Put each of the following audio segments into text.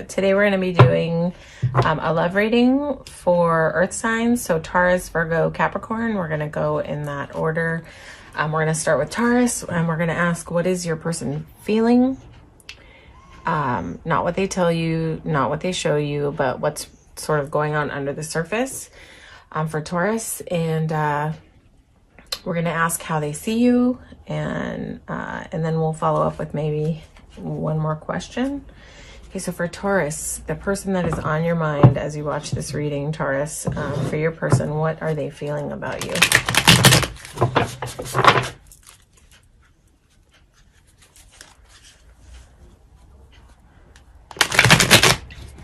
Today we're going to be doing a love reading for earth signs. So Taurus, Virgo, Capricorn. We're going to go in that order. We're going to start with Taurus, and we're going to ask, what is your person feeling? Not what they tell you, not what they show you, but what's sort of going on under the surface for Taurus. And we're going to ask how they see you, and then we'll follow up with maybe one more question. Okay, so for Taurus, the person that is on your mind as you watch this reading, Taurus, for your person, what are they feeling about you?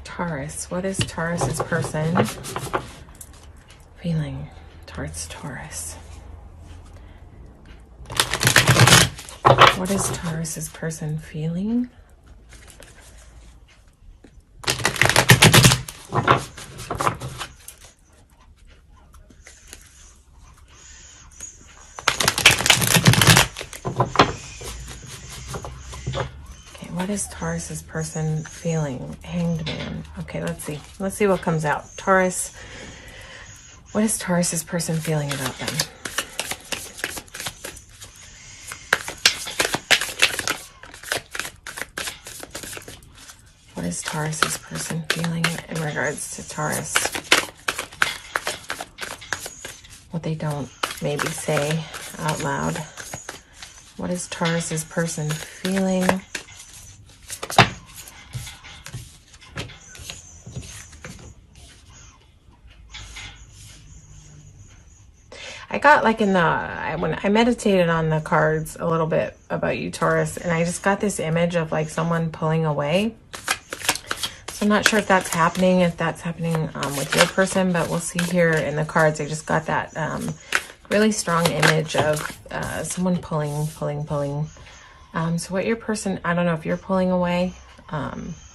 Taurus, what is Taurus's person feeling towards Taurus? What is Taurus's person feeling? What is Taurus's person feeling? Hanged Man. Okay, let's see. Let's see what comes out. Taurus, what is Taurus's person feeling about them? What is Taurus's person feeling in regards to Taurus? What they don't maybe say out loud. What is Taurus's person feeling? I got like when I meditated on the cards a little bit about you, Taurus, and I just got this image of like someone pulling away. So I'm not sure if that's happening with your person, but we'll see here in the cards. I just got that really strong image of someone pulling. So what your person, I don't know if you're pulling away,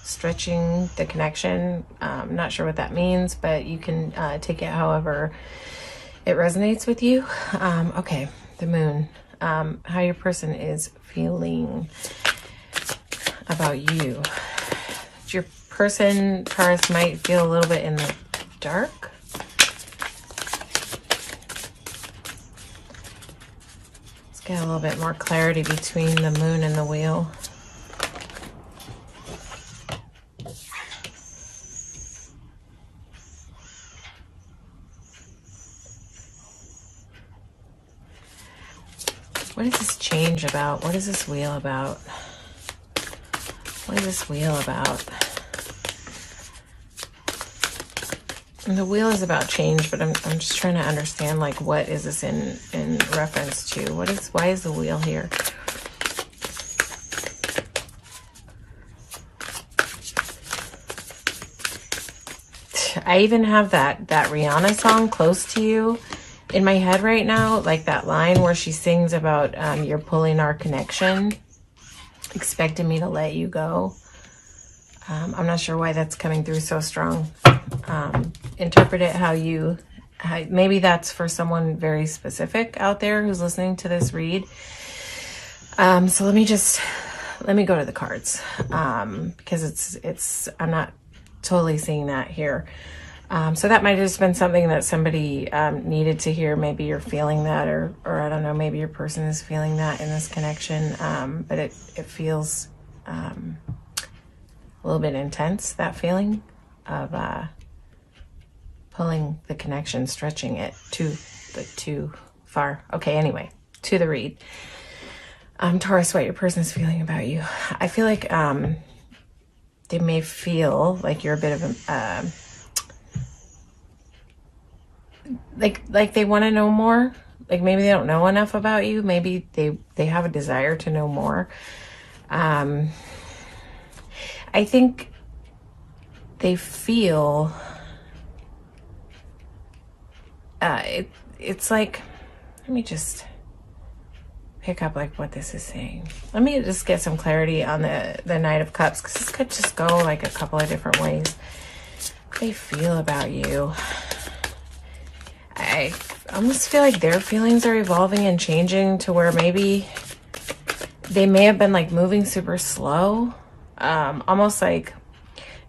stretching the connection. I'm not sure what that means, but you can take it however it resonates with you. Okay, the moon. How your person is feeling about you. Your person, Taurus, might feel a little bit in the dark. Let's get a little bit more clarity between the moon and the wheel. What is this change about? What is this wheel about? What is this wheel about? And the wheel is about change, but I'm just trying to understand, like, what is this in reference to? Why is the wheel here? I even have that Rihanna song, Close to You, in my head right now, like that line where she sings about you're pulling our connection, expecting me to let you go. I'm not sure why that's coming through so strong. Interpret it how maybe that's for someone very specific out there who's listening to this read. So let me go to the cards, because I'm not totally seeing that here. So that might have just been something that somebody needed to hear. Maybe you're feeling that, or I don't know, maybe your person is feeling that in this connection. But it feels a little bit intense, that feeling of pulling the connection, stretching it too far. Okay, anyway, to the read. Taurus, what your person is feeling about you. I feel like they may feel like you're a bit of a like they want to know more. Like maybe they don't know enough about you. Maybe they have a desire to know more. I think they feel it's like, let me just pick up like what this is saying. Let me just get some clarity on the Knight of Cups, because this could just go like a couple of different ways. What they feel about you. I almost feel like their feelings are evolving and changing to where maybe they may have been like moving super slow. Almost like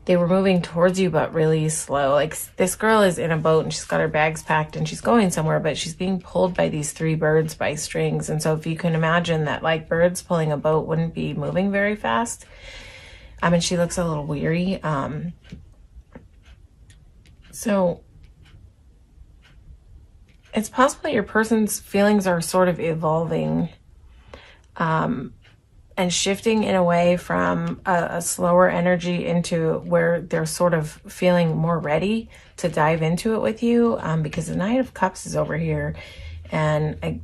they were moving towards you, but really slow. Like this girl is in a boat and she's got her bags packed and she's going somewhere, but she's being pulled by these 3 birds by strings. And so if you can imagine that, like, birds pulling a boat wouldn't be moving very fast. I mean, she looks a little weary. So it's possible that your person's feelings are sort of evolving, and shifting in a way from a slower energy into where they're sort of feeling more ready to dive into it with you, because the Knight of Cups is over here, and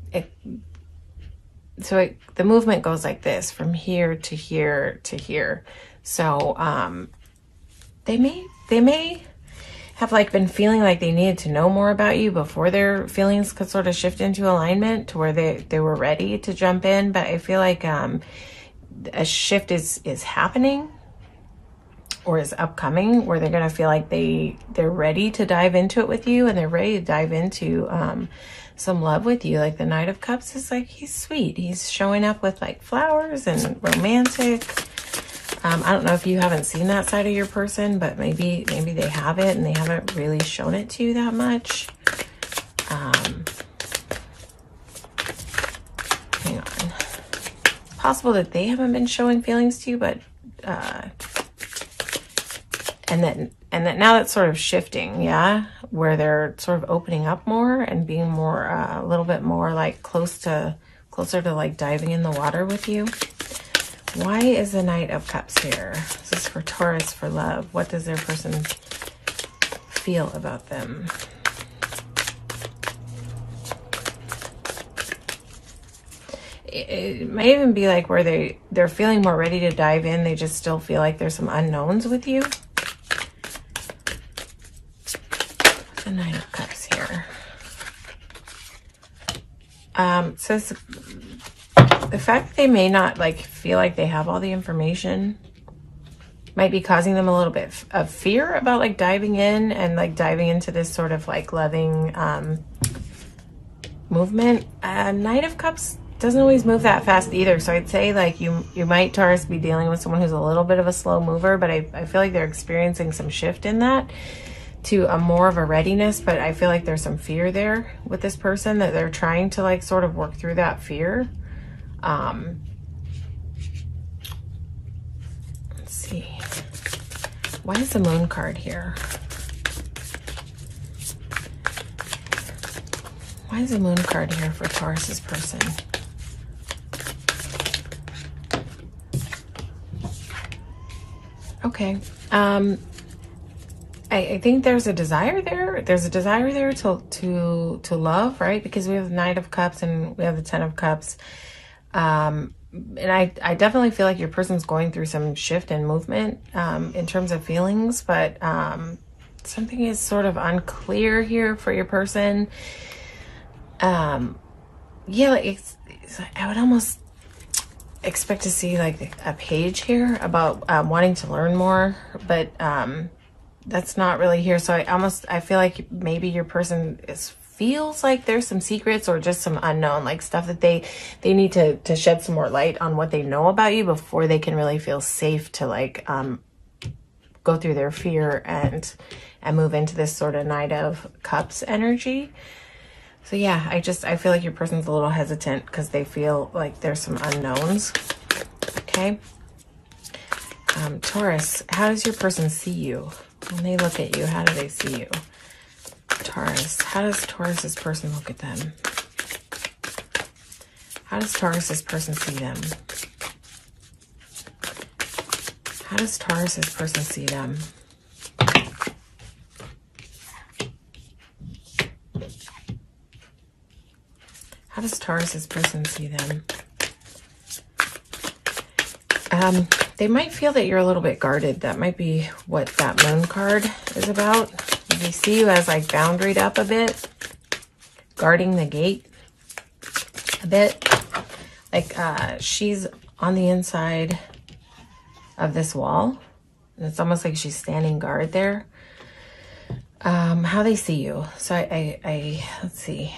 the movement goes like this, from here to here to here. So they may have like been feeling like they needed to know more about you before their feelings could sort of shift into alignment to where they were ready to jump in. But I feel like a shift is happening or is upcoming, where they're going to feel like they're ready to dive into it with you, and they're ready to dive into some love with you. Like the Knight of Cups is like, he's sweet. He's showing up with like flowers and romantic. I don't know if you haven't seen that side of your person, but maybe they have it and they haven't really shown it to you that much. Hang on. It's possible that they haven't been showing feelings to you, but and that now that's sort of shifting, yeah, where they're sort of opening up more and being more a little bit more like closer to like diving in the water with you. Why is the Knight of Cups here? This is for Taurus, for love. What does their person feel about them? It might even be like where they're feeling more ready to dive in. They just still feel like there's some unknowns with you. The Knight of Cups here. Says the fact that they may not like feel like they have all the information might be causing them a little bit of fear about like diving in and like diving into this sort of like loving movement. Knight of Cups doesn't always move that fast either. So I'd say like you might, Taurus, be dealing with someone who's a little bit of a slow mover, but I feel like they're experiencing some shift in that to a more of a readiness. But I feel like there's some fear there with this person, that they're trying to like sort of work through that fear. Let's see. Why is the Moon card here? Why is the Moon card here for Taurus's person? Okay. I think there's a desire there. There's a desire there to love, right? Because we have the Knight of Cups and we have the Ten of Cups. And I definitely feel like your person's going through some shift and movement in terms of feelings, but something is sort of unclear here for your person. Yeah, like I would almost expect to see like a page here about wanting to learn more, but that's not really here. So I feel like maybe your person feels like there's some secrets or just some unknown, like stuff that they need to shed some more light on what they know about you before they can really feel safe to like go through their fear and move into this sort of Knight of Cups energy. So yeah, I feel like your person's a little hesitant because they feel like there's some unknowns. Okay. Taurus, how does your person see you? When they look at you, how do they see you? Taurus, how does Taurus's person look at them? How does Taurus's person see them? How does Taurus's person see them? How does Taurus's person see them? They might feel that you're a little bit guarded. That might be what that Moon card is about. They see you as like boundaried up a bit, guarding the gate a bit. Like she's on the inside of this wall, and it's almost like she's standing guard there. How they see you. So I let's see.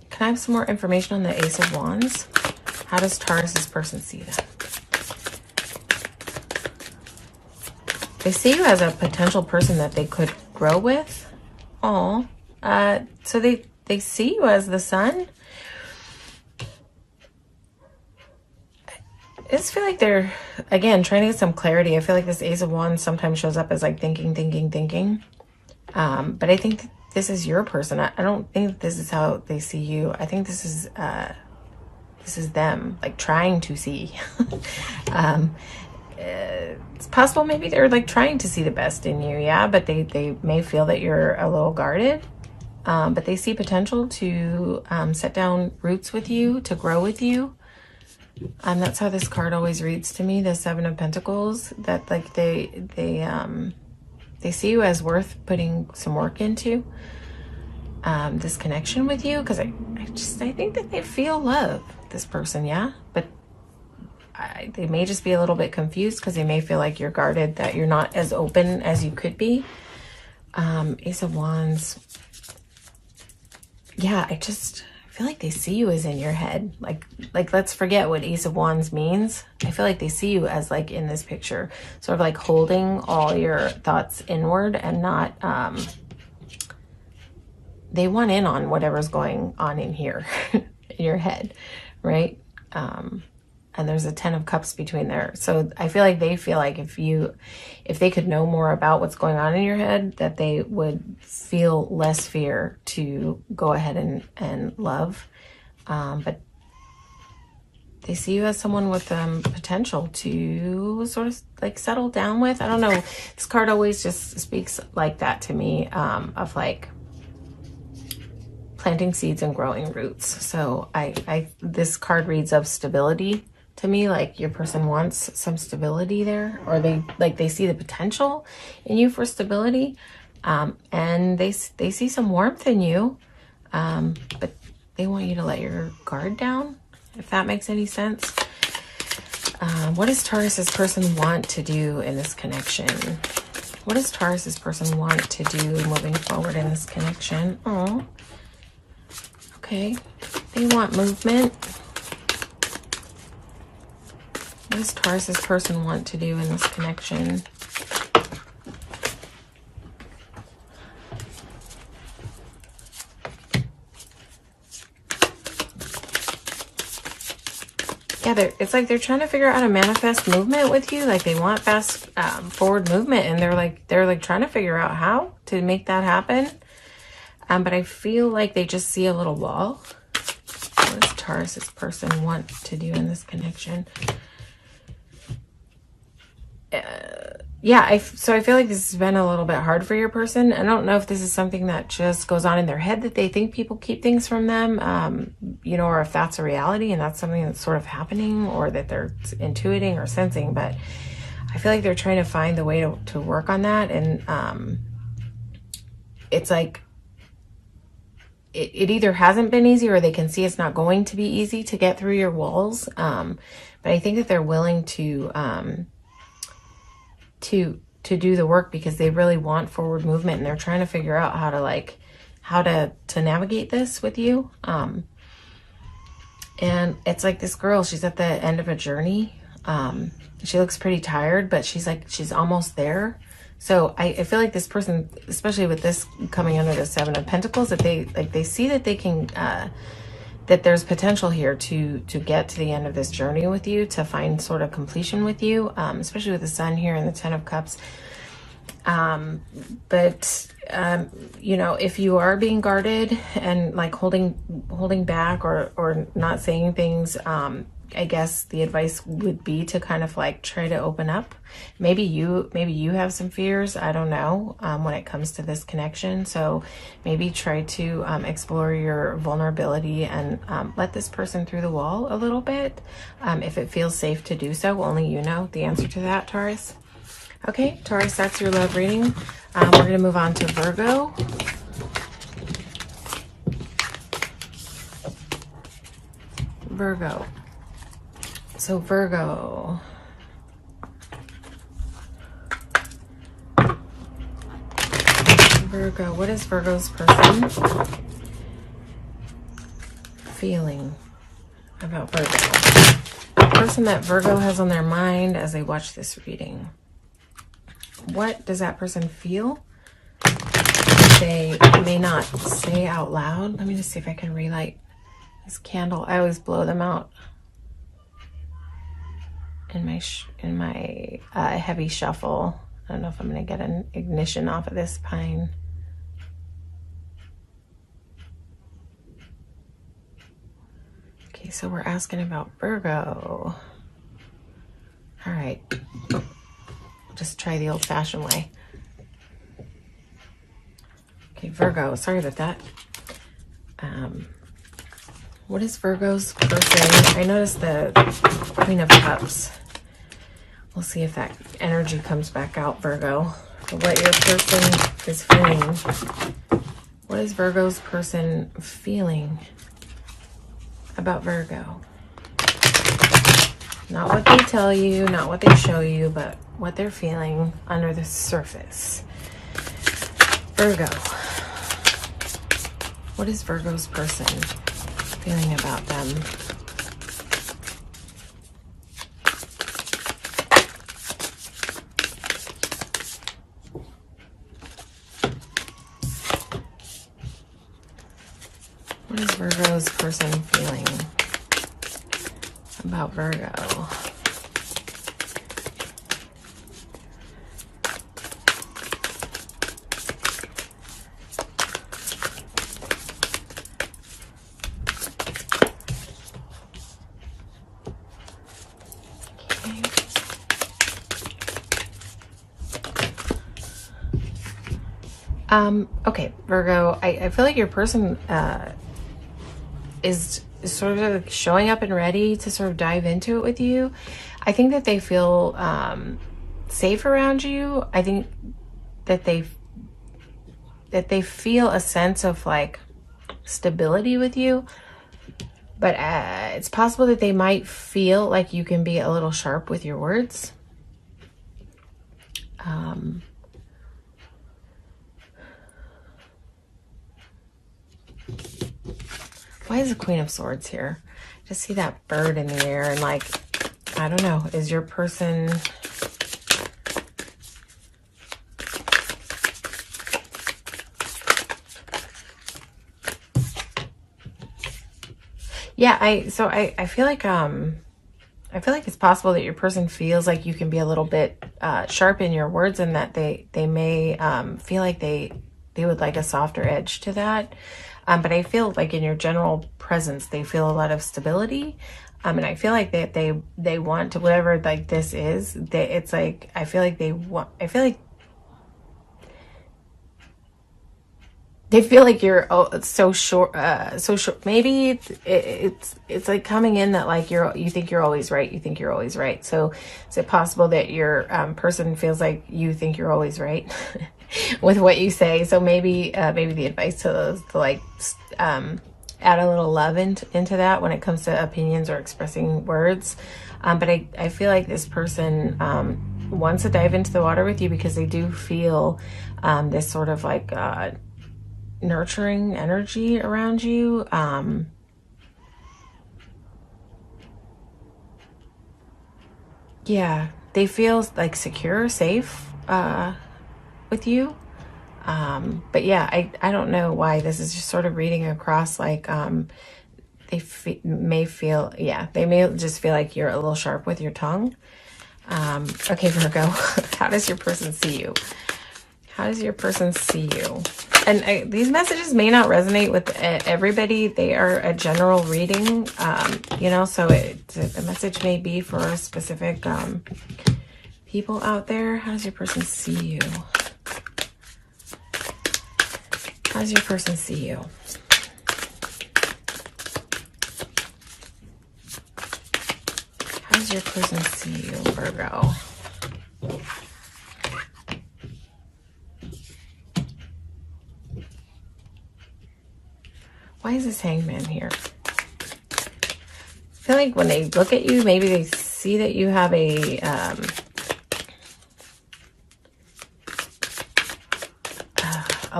Can I have some more information on the Ace of Wands? How does Taurus's person see them? They see you as a potential person that they could grow with. Oh, so they see you as the sun. I just feel like they're, again, trying to get some clarity. I feel like this Ace of Wands sometimes shows up as like thinking. But I think this is your person. I don't think this is how they see you. I think this is them like trying to see. It's possible maybe they're like trying to see the best in you, yeah, but they may feel that you're a little guarded. But they see potential to set down roots with you, to grow with you. That's how this card always reads to me, the Seven of Pentacles, that like they see you as worth putting some work into, this connection with you, because I think that they feel love, this person, yeah, but they may just be a little bit confused because they may feel like you're guarded, that you're not as open as you could be. Ace of Wands, yeah, I feel like they see you as in your head. Like let's forget what Ace of Wands means. I feel like they see you as like in this picture, sort of like holding all your thoughts inward and not, they want in on whatever's going on in here, in your head, right? And there's a 10 of Cups between there. So I feel like they feel like if they could know more about what's going on in your head, that they would feel less fear to go ahead and love. But they see you as someone with potential to sort of like settle down with. I don't know. This card always just speaks like that to me, of like planting seeds and growing roots. So this card reads of stability to me, like your person wants some stability there, or they see the potential in you for stability, and they see some warmth in you, but they want you to let your guard down, if that makes any sense. What does Taurus's person want to do in this connection? What does Taurus's person want to do moving forward in this connection? Oh, okay, they want movement. What does Taurus's person want to do in this connection? Yeah, it's like they're trying to figure out how to manifest movement with you. Like they want fast forward movement, and they're like trying to figure out how to make that happen. But I feel like they just see a little wall. What does Taurus's person want to do in this connection? Yeah, so I feel like this has been a little bit hard for your person. I don't know if this is something that just goes on in their head, that they think people keep things from them, you know, or if that's a reality and that's something that's sort of happening, or that they're intuiting or sensing. But I feel like they're trying to find the way to work on that. And it's like it either hasn't been easy, or they can see it's not going to be easy to get through your walls. But I think that they're willing to do the work, because they really want forward movement, and they're trying to figure out how to navigate this with you. And it's like this girl, she's at the end of a journey. She looks pretty tired, but she's almost there. So I feel like this person, especially with this coming under the Seven of Pentacles, that they see that they can, that there's potential here to get to the end of this journey with you, to find sort of completion with you, especially with the Sun here and the 10 of Cups. You know, if you are being guarded and like holding back or not saying things, I guess the advice would be to kind of like try to open up. Maybe you have some fears, I don't know, when it comes to this connection. So maybe try to explore your vulnerability and let this person through the wall a little bit, if it feels safe to do so. Only you know the answer to that, Taurus. Okay, Taurus, that's your love reading. We're going to move on to Virgo. So Virgo. What is Virgo's person feeling about Virgo? The person that Virgo has on their mind as they watch this reading. what does that person feel? They may not say out loud. Let me just see if I can relight this candle. I always blow them out in my heavy shuffle. I don't know if I'm going to get an ignition off of this pine. Okay, so we're asking about Virgo. All right, just try the old-fashioned way. Okay, Virgo, sorry about that. What is Virgo's person? I noticed the Queen of Cups. We'll see if that energy comes back out, Virgo. What your person is feeling. What is Virgo's person feeling about Virgo? Not what they tell you, not what they show you, but what they're feeling under the surface. Virgo. What is Virgo's person feeling about them? What is Virgo's person feeling about Virgo? Okay, Virgo, I feel like your person is sort of showing up and ready to sort of dive into it with you. I think that they feel safe around you. I think that they feel a sense of like stability with you, but it's possible that they might feel like you can be a little sharp with your words. Why is the Queen of Swords here? Just see that bird in the air and like, I don't know, is your person... Yeah, I feel like it's possible that your person feels like you can be a little bit sharp in your words, and that they may feel like they would like a softer edge to that. But I feel like in your general presence, they feel a lot of stability. And I feel like that they want to, whatever like this is, it's like, I feel like they feel like you're so short, maybe it's like coming in that like you think you're always right. You think you're always right. So is it possible that your person feels like you think you're always right with what you say? So maybe the advice to like add a little love into that when it comes to opinions or expressing words. But I feel like this person wants to dive into the water with you because they do feel this sort of like nurturing energy around you. Yeah, they feel like secure, safe with you. But yeah, I don't know why this is just sort of reading across like they may just feel like you're a little sharp with your tongue. Okay, Virgo, how does your person see you? How does your person see you? And these messages may not resonate with everybody. They are a general reading, you know, so the message may be for specific people out there. How does your person see you? How does your person see you? How does your person see you, Virgo? Why is this Hangman here? I feel like when they look at you, maybe they see that you have a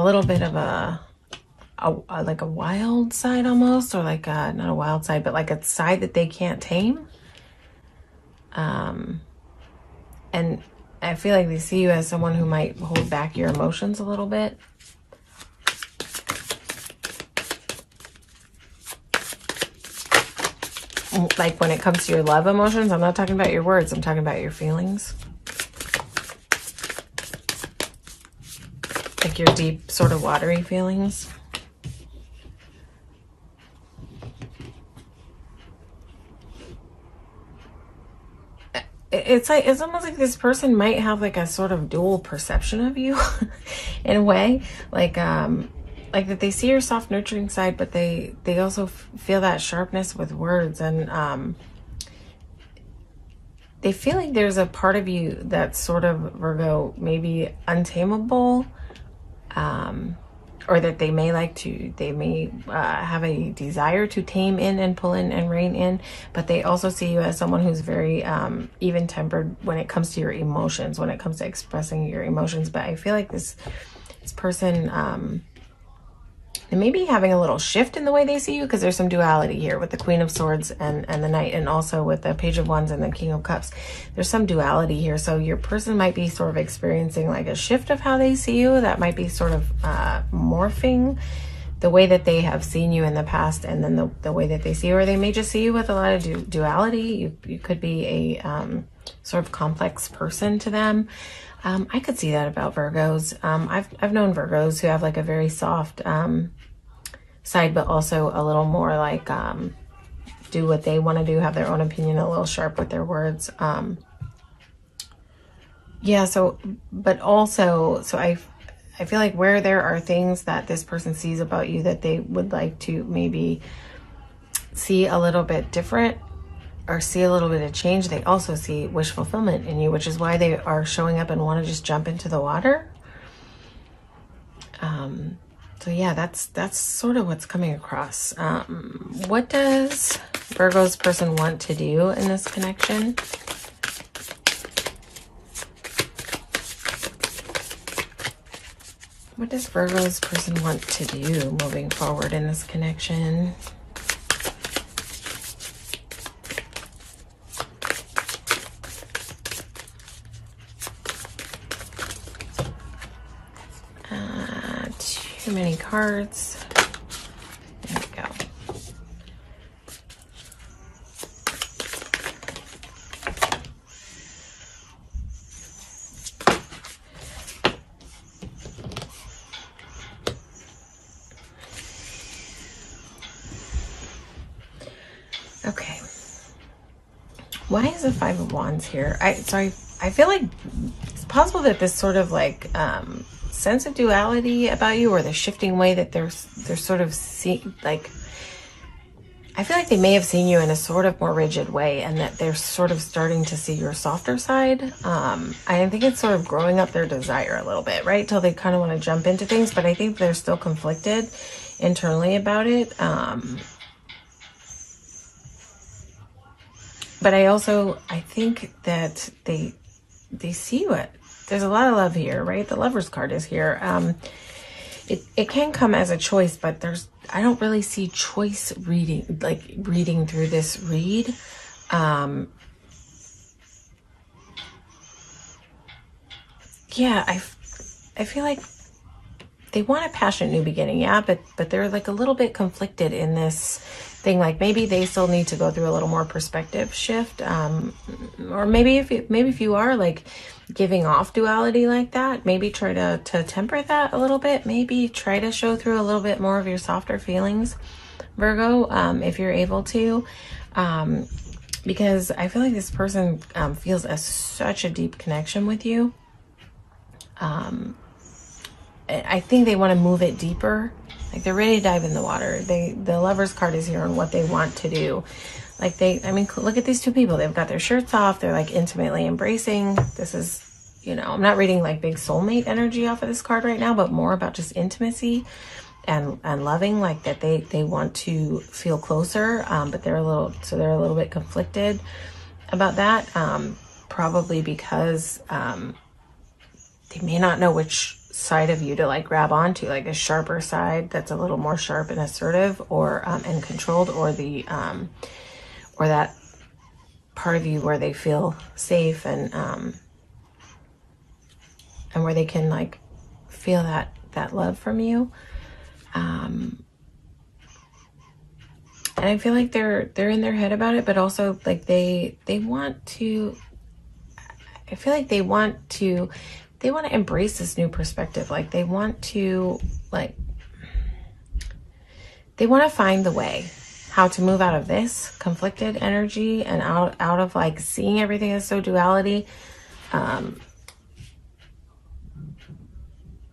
little bit of like a wild side almost, or like not a wild side, but like a side that they can't tame. And I feel like they see you as someone who might hold back your emotions a little bit. Like when it comes to your love emotions, I'm not talking about your words, I'm talking about your feelings. Like your deep, sort of watery feelings. It's almost like this person might have like a sort of dual perception of you in a way. Like that they see your soft nurturing side, but they also feel that sharpness with words, and they feel like there's a part of you that's sort of, Virgo, maybe untamable, or that they may have a desire to tame in and pull in and rein in, but they also see you as someone who's very even-tempered when it comes to your emotions, when it comes to expressing your emotions. But I feel like this person, they may be having a little shift in the way they see you, because there's some duality here with the Queen of Swords and the Knight, and also with the Page of Wands and the King of Cups. There's some duality here. So your person might be sort of experiencing like a shift of how they see you that might be sort of morphing the way that they have seen you in the past, and then the way that they see you. Or they may just see you with a lot of duality. You could be a sort of complex person to them. I could see that about Virgos. I've known Virgos who have like a very soft side, but also a little more like do what they want to do, have their own opinion, a little sharp with their words. Yeah, but also, I feel like where there are things that this person sees about you that they would like to maybe see a little bit different, or see a little bit of change, they also see wish fulfillment in you, which is why they are showing up and want to just jump into the water. So yeah, that's sort of what's coming across. What does Virgo's person want to do in this connection? What does Virgo's person want to do moving forward in this connection? Too many cards. There we go. Okay. Why is the Five of Wands here? I feel like it's possible that this sort of like sense of duality about you, or the shifting way that they're sort of like, I feel like they may have seen you in a sort of more rigid way, and that they're sort of starting to see your softer side. I think it's sort of growing up their desire a little bit, right? Till they kind of want to jump into things, but I think they're still conflicted internally about it. But I think that they see you there's a lot of love here, right? The Lover's card is here. It can come as a choice, but I don't really see choice reading through this read. Yeah, I feel like they want a passionate new beginning, yeah, but they're like a little bit conflicted in this thing. Like maybe they still need to go through a little more perspective shift, or maybe if you are like giving off duality like that, maybe try to temper that a little bit. Maybe try to show through a little bit more of your softer feelings, Virgo, if you're able to, because I feel like this person feels such a deep connection with you. I think they want to move it deeper. Like they're ready to dive in the water. The Lover's card is here on what they want to do. Like look at these two people. They've got their shirts off. They're like intimately embracing. This is, I'm not reading like big soulmate energy off of this card right now, but more about just intimacy and loving, like that they want to feel closer. But they're a little bit conflicted about that. Probably because they may not know which side of you to like grab onto, like a sharper side that's a little more sharp and assertive, or and controlled, or the or that part of you where they feel safe and and where they can like feel that love from you. And I feel like they're in their head about it, but also like they want to, I feel like they want to embrace this new perspective. Like they want to find the way how to move out of this conflicted energy and out of like seeing everything as so duality.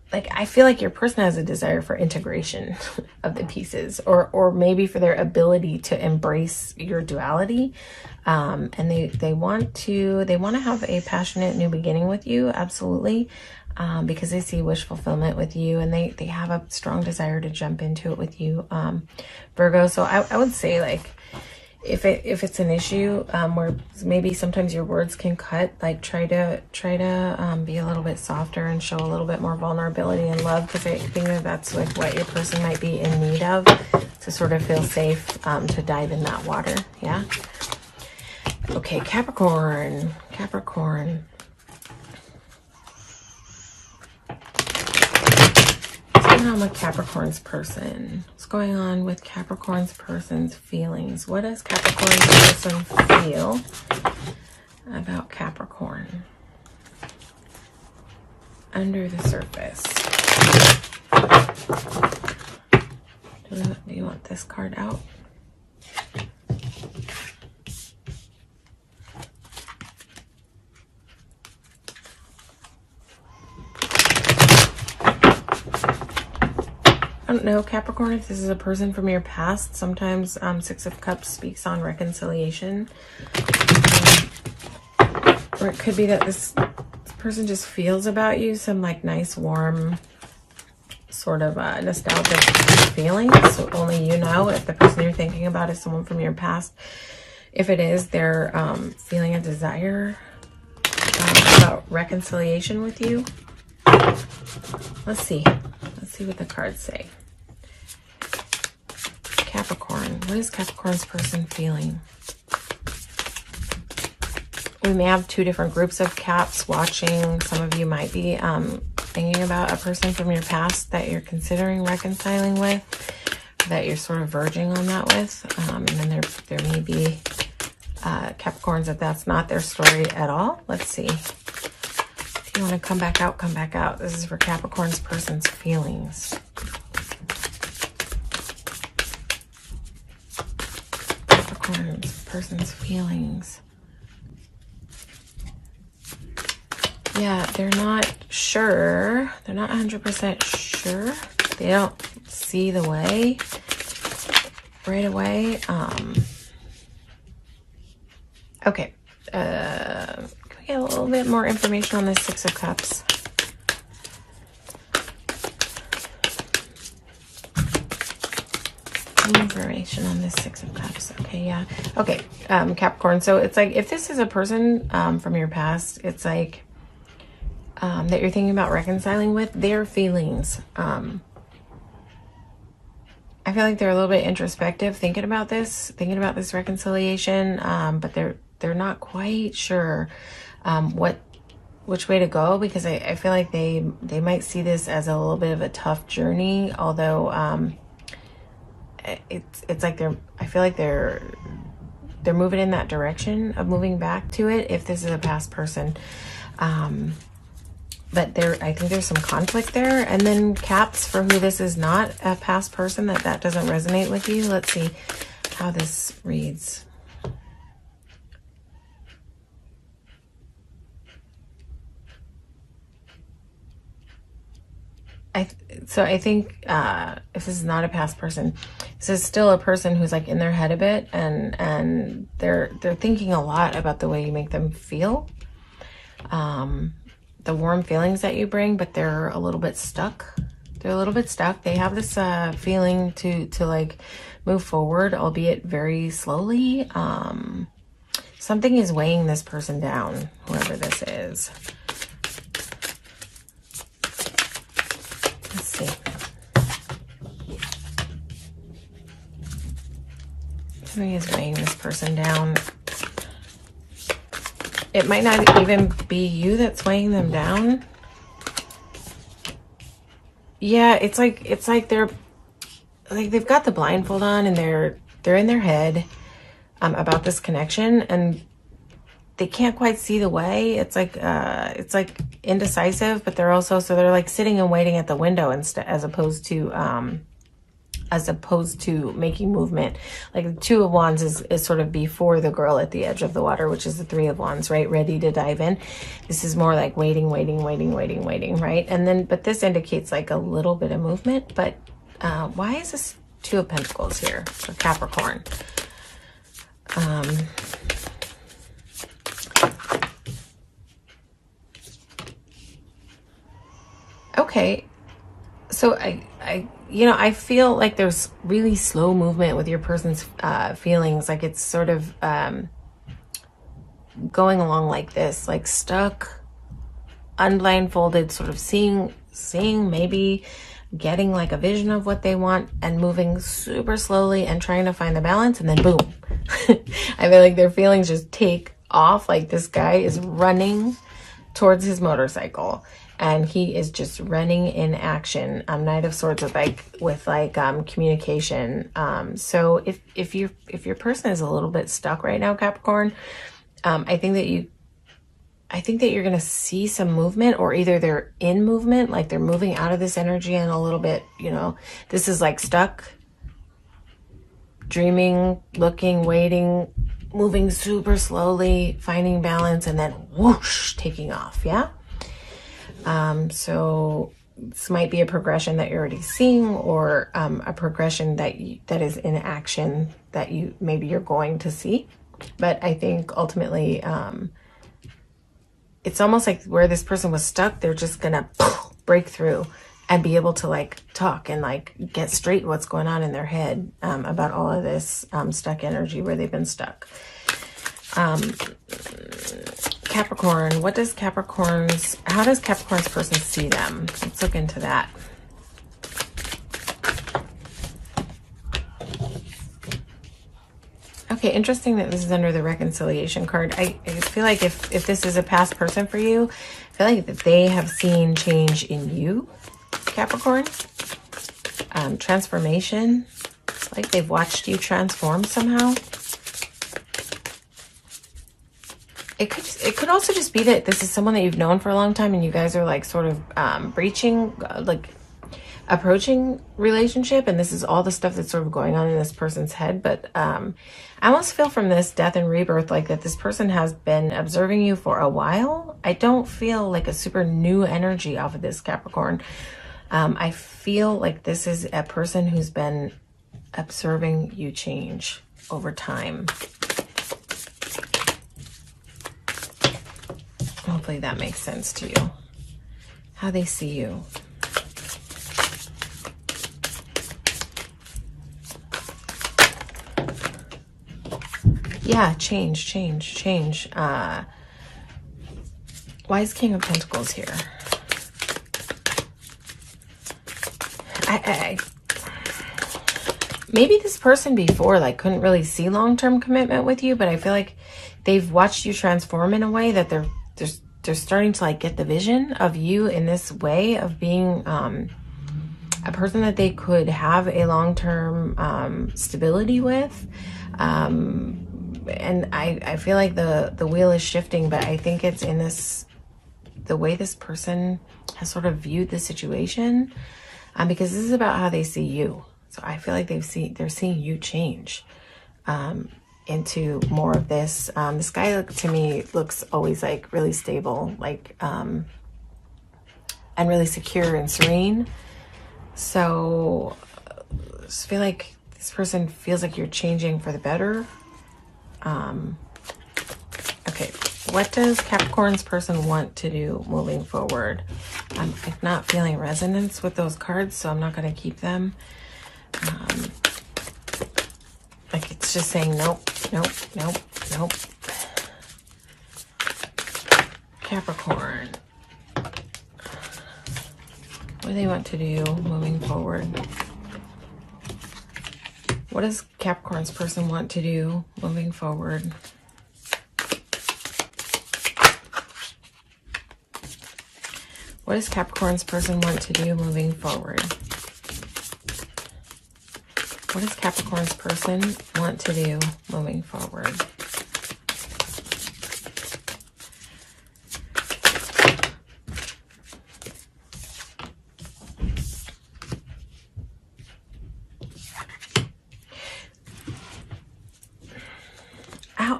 Like I feel like your person has a desire for integration of the pieces, or maybe for their ability to embrace your duality. And they want to have a passionate new beginning with you, absolutely, because they see wish fulfillment with you, and they have a strong desire to jump into it with you, Virgo. So I would say, like, if it's an issue where maybe sometimes your words can cut, like try to be a little bit softer and show a little bit more vulnerability and love, because I think that's like what your person might be in need of to sort of feel safe to dive in that water. Yeah. Okay, Capricorn. What's going on with Capricorn's person? What's going on with Capricorn's person's feelings? What does Capricorn's person feel about Capricorn under the surface? Do you want this card out? I don't know, Capricorn, if this is a person from your past. Sometimes Six of Cups speaks on reconciliation. Or it could be that this person just feels about you some like nice, warm, sort of nostalgic feelings. So only you know if the person you're thinking about is someone from your past. If it is, they're feeling a desire about reconciliation with you. Let's see what the cards say. Capricorn, what is Capricorn's person feeling? We may have two different groups of Caps watching. Some of you might be thinking about a person from your past that you're considering reconciling with, that you're sort of verging on that with. And then there may be Capricorns that's not their story at all. Let's see. If you want to come back out, come back out. This is for Capricorn's person's feelings. Capricorn's person's feelings. Yeah, they're not sure. They're not 100% sure. They don't see the way right away. Okay. Can we get a little bit more information on this Six of Cups? Information on this Six of Cups. Okay, yeah. Okay, Capricorn. So it's like, if this is a person from your past, it's like that you're thinking about reconciling with, their feelings. I feel like they're a little bit introspective, thinking about this reconciliation, but they're not quite sure which way to go, because I feel like they might see this as a little bit of a tough journey, although it's like I feel like they're moving in that direction of moving back to it if this is a past person. But I think there's some conflict there. And then Caps, for who this is not a past person, that doesn't resonate with you. Let's see how this reads. So I think if this is not a past person, this is still a person who's like in their head a bit, and they're thinking a lot about the way you make them feel, the warm feelings that you bring, but they're a little bit stuck. They have this feeling to like move forward, albeit very slowly. Something is weighing this person down, whoever this is. Let's see. Something is weighing this person down. It might not even be you that's weighing them down. yeah, it's like they're like they've got the blindfold on and they're in their head about this connection, and they can't quite see the way. It's like indecisive, but they're also, so they're like sitting and waiting at the window instead, as opposed to making movement. Like the Two of Wands is sort of before the girl at the edge of the water, which is the Three of Wands, right? Ready to dive in. This is more like waiting, right? And then, but this indicates like a little bit of movement. But why is this Two of Pentacles here for Capricorn? Okay, so I feel like there's really slow movement with your person's feelings. Like it's sort of going along like this, like stuck, unblindfolded, sort of seeing, maybe getting like a vision of what they want and moving super slowly and trying to find the balance, and then boom. I feel like their feelings just take off. Like this guy is running towards his motorcycle and he is just running in action. Knight of Swords with communication. So if your person is a little bit stuck right now, Capricorn, I think that you're going to see some movement, or either they're in movement, like they're moving out of this energy and a little bit, this is like stuck, dreaming, looking, waiting, moving super slowly, finding balance, and then whoosh, taking off. Yeah. So this might be a progression that you're already seeing, or a progression that is in action that maybe you're going to see. But I think ultimately, it's almost like where this person was stuck, they're just gonna break through and be able to like talk and like get straight what's going on in their head about all of this stuck energy where they've been stuck. Capricorn, how does Capricorn's person see them? Let's look into that. Okay, interesting that this is under the reconciliation card. I feel like if this is a past person for you, I feel like that they have seen change in you, Capricorn. Transformation. It's like they've watched you transform somehow. It could also just be that this is someone that you've known for a long time and you guys are like sort of approaching relationship, and this is all the stuff that's sort of going on in this person's head. But I almost feel from this Death and Rebirth like that this person has been observing you for a while. I don't feel like a super new energy off of this, Capricorn. I feel like this is a person who's been observing you change over time. Hopefully that makes sense to you. How they see you. Yeah, change. Why is King of Pentacles here? Maybe this person before like couldn't really see long-term commitment with you, but I feel like they've watched you transform in a way that they're starting to like get the vision of you in this way of being a person that they could have a long-term stability with. And I feel like the wheel is shifting, but I think it's in the way this person has sort of viewed the situation, because this is about how they see you. So I feel like they're seeing you change into more of this. This guy to me looks always like really stable, like and really secure and serene. So I just feel like this person feels like you're changing for the better. Okay, what does Capricorn's person want to do moving forward? I'm not feeling resonance with those cards, so I'm not going to keep them. Like it's just saying nope. Capricorn, what do they want to do moving forward? What does Capricorn's person want to do moving forward? What does Capricorn's person want to do moving forward? What does Capricorn's person want to do moving forward?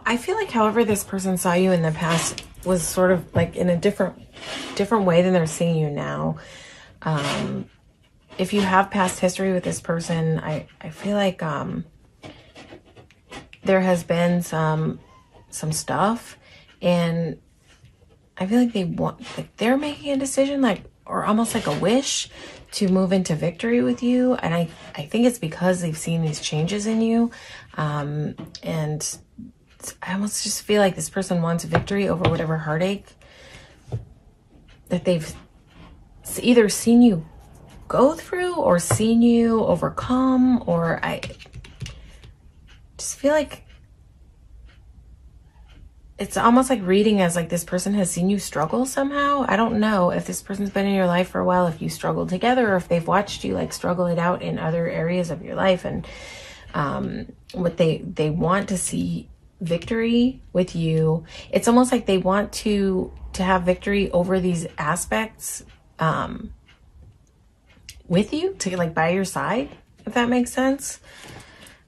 I feel like however this person saw you in the past was sort of like in a different way than they're seeing you now. If you have past history with this person, I feel like there has been some stuff, and I feel like they're making a decision, like, or almost like a wish to move into victory with you. And I think it's because they've seen these changes in you, and I almost just feel like this person wants victory over whatever heartache that they've either seen you go through or seen you overcome. Or I just feel like it's almost like reading as like this person has seen you struggle somehow. I don't know if this person's been in your life for a while, if you struggled together, or if they've watched you like struggle it out in other areas of your life. And what they want to see victory with you. It's almost like they want to have victory over these aspects with you, to like by your side, if that makes sense.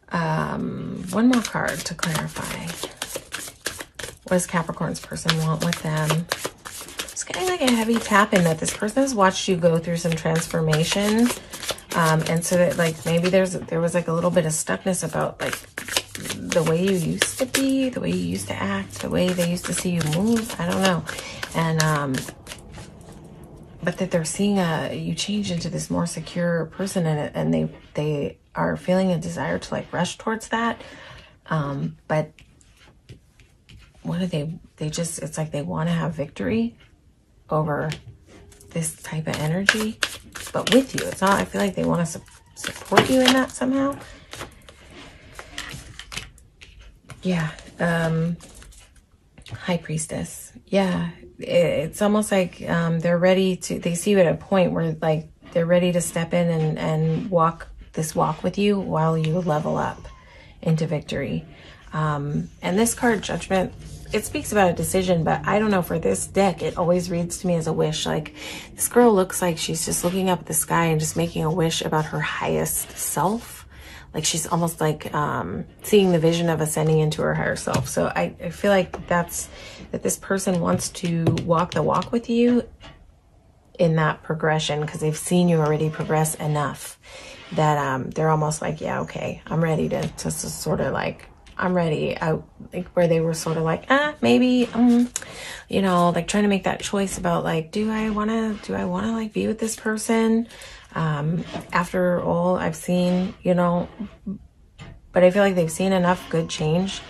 One more card to clarify. What does Capricorn's person want with them? It's getting like a heavy tap in that this person has watched you go through some transformation, and so that like maybe there was like a little bit of stuckness about like the way you used to be, the way you used to act, the way they used to see you move. I don't know. And but that they're seeing you change into this more secure person, and they are feeling a desire to like rush towards that. But what do they just, it's like they want to have victory over this type of energy, but with you. It's not, I feel like they want to support you in that somehow. Yeah. High Priestess. Yeah. It's almost like they're ready to, they see you at a point where like they're ready to step in and walk with you while you level up into victory. And this card, Judgment, it speaks about a decision, but I don't know, for this deck, it always reads to me as a wish. Like this girl looks like she's just looking up at the sky and just making a wish about her highest self. Like she's almost like seeing the vision of ascending into her higher self. So I feel like that this person wants to walk the walk with you in that progression, because they've seen you already progress enough that they're almost like, yeah, okay, I'm ready to sort of like, I'm ready. Like where they were sort of like, maybe, you know, like trying to make that choice about like, do I want to like be with this person? After all I've seen, you know, but I feel like they've seen enough good change,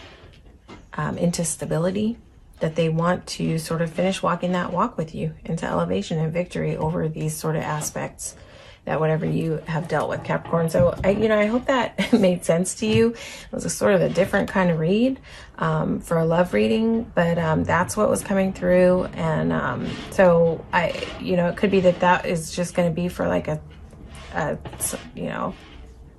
into stability, that they want to sort of finish walking that walk with you into elevation and victory over these sort of aspects that whatever you have dealt with, Capricorn. So I hope that made sense to you. It was a sort of a different kind of read for a love reading, but that's what was coming through. And so it could be that is just going to be for like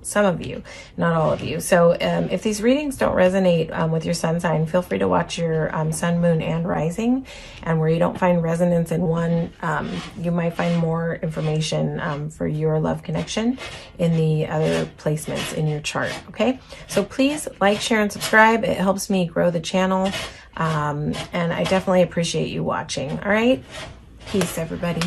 some of you, not all of you. So if these readings don't resonate with your sun sign, feel free to watch your sun, moon, and rising. And where you don't find resonance in one, you might find more information for your love connection in the other placements in your chart. Okay, so please like, share, and subscribe. It helps me grow the channel, and I definitely appreciate you watching. All right, peace, everybody.